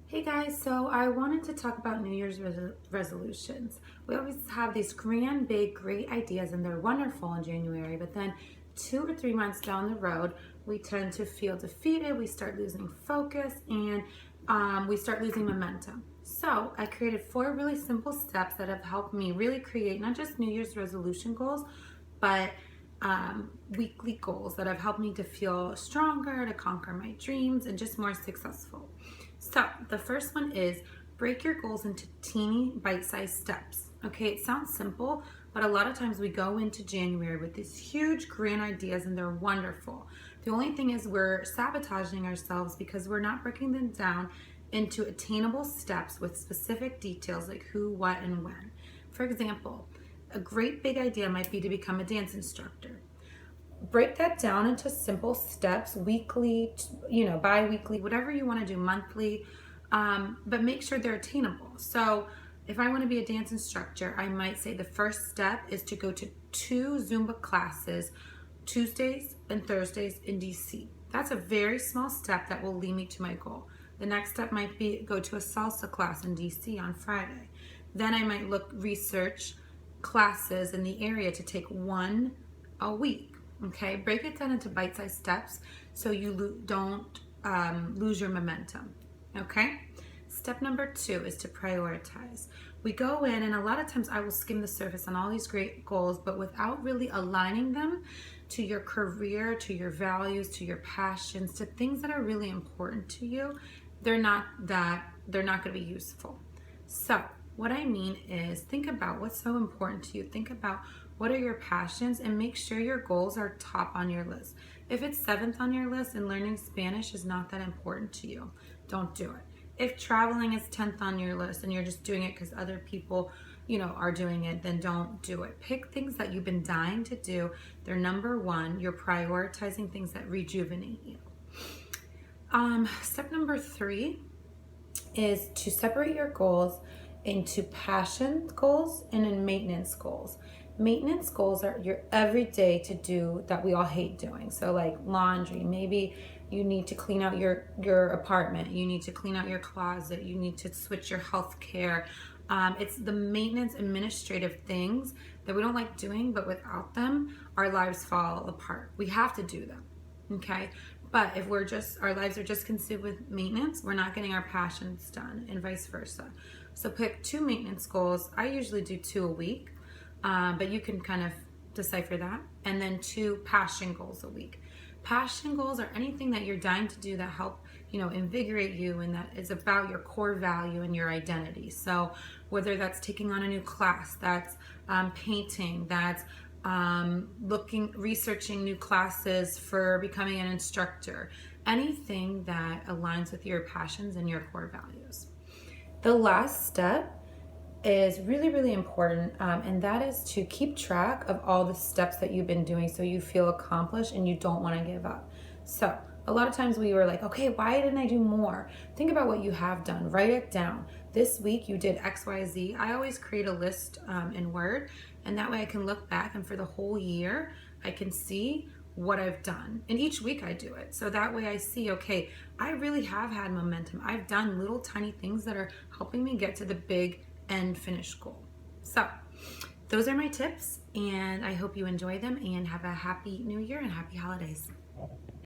Hey guys, so I wanted to talk about New Year's resolutions. We always have these grand, big, great ideas, and they're wonderful in January, but then 2 or 3 months down the road, we tend to feel defeated, we start losing focus, and we start losing momentum. So I created 4 really simple steps that have helped me really create not just New Year's resolution goals, but weekly goals that have helped me to feel stronger, to conquer my dreams, and just more successful. So the first one is break your goals into teeny bite-sized steps. Okay, it sounds simple, but a lot of times we go into January with these huge grand ideas and they're wonderful. The only thing is we're sabotaging ourselves because we're not breaking them down into attainable steps with specific details like who, what, and when. For example, a great big idea might be to become a dance instructor. Break that down into simple steps, weekly, bi-weekly, whatever you want to do, monthly, but make sure they're attainable. So if I want to be a dance instructor, I might say the first step is to go to 2 Zumba classes Tuesdays and Thursdays in DC. That's a very small step that will lead me to my goal. The next step might be go to a salsa class in DC on Friday. Then I might research classes in the area to take one a week. Okay, break it down into bite-sized steps so you don't lose your momentum. Okay, step number 2 is to prioritize. We go in, and a lot of times I will skim the surface on all these great goals, but without really aligning them to your career, to your values, to your passions, to things that are really important to you, they're not going to be useful. So what I mean is think about what's so important to you. Think about what are your passions and make sure your goals are top on your list. If it's 7th on your list and learning Spanish is not that important to you, don't do it. If traveling is 10th on your list and you're just doing it because other people, are doing it, then don't do it. Pick things that you've been dying to do. They're number 1. You're prioritizing things that rejuvenate you. Step number 3 is to separate your goals into passion goals and in maintenance goals. Maintenance goals are your everyday to do that we all hate doing. So like laundry, maybe you need to clean out your apartment, you need to clean out your closet, you need to switch your health care. It's the maintenance administrative things that we don't like doing, but without them, our lives fall apart. We have to do them, okay? But if our lives are just consumed with maintenance, we're not getting our passions done, and vice versa. So pick 2 maintenance goals. I usually do 2 a week, but you can kind of decipher that. And then 2 passion goals a week. Passion goals are anything that you're dying to do that help, invigorate you and that is about your core value and your identity. So whether that's taking on a new class, that's painting, that's researching new classes for becoming an instructor, anything that aligns with your passions and your core values. The last step is really, really important, and that is to keep track of all the steps that you've been doing so you feel accomplished and you don't want to give up. So a lot of times we were like, okay, why didn't I do more? Think about what you have done. Write it down. This week you did X, Y, Z. I always create a list in Word, and that way I can look back, and for the whole year I can see what I've done. And each week I do it. So that way I see, okay, I really have had momentum. I've done little tiny things that are helping me get to the big end finished goal. So those are my tips, and I hope you enjoy them and have a happy new year and happy holidays.